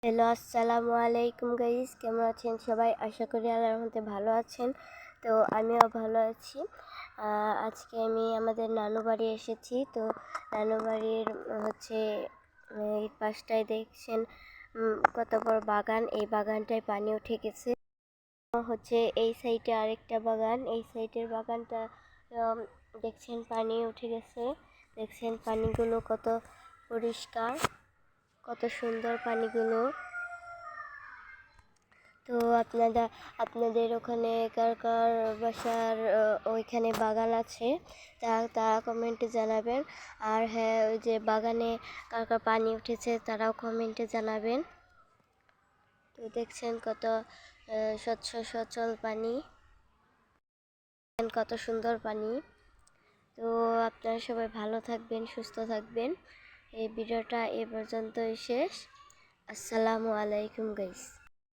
Hello, আসসালামু আলাইকুম guys. কেমন আছেন সবাই? আশা করি আল্লাহর রহমতে ভালো আছেন। তো আমিও ভালো আছি। আজকে আমি আমাদের নানু বাড়ি এসেছি। তো নানু বাড়ির এই পাশটায় দেখছেন কত বড় বাগান। এই বাগানটায় পানি উঠে গেছে। এই সাইডে আরেকটা বাগান, এই সাইডের বাগানটা দেখছেন পানি উঠে গেছে। দেখছেন পানিগুলো কত পরিষ্কার, কত সুন্দর পানিগুলো। তো আপনাদের ওখানে কার কার বাসার ওইখানে বাগান আছে তারা কমেন্টে জানাবেন। আর হ্যাঁ, ওই যে বাগানে কার কার পানি উঠেছে তারাও কমেন্টে জানাবেন। তো দেখছেন কত স্বচ্ছ সচল পানি, কত সুন্দর পানি। তো আপনারা সবাই ভালো থাকবেন, সুস্থ থাকবেন। এই ভিডিওটা এ পর্যন্তই শেষ। আসসালামু আলাইকুম গাইস।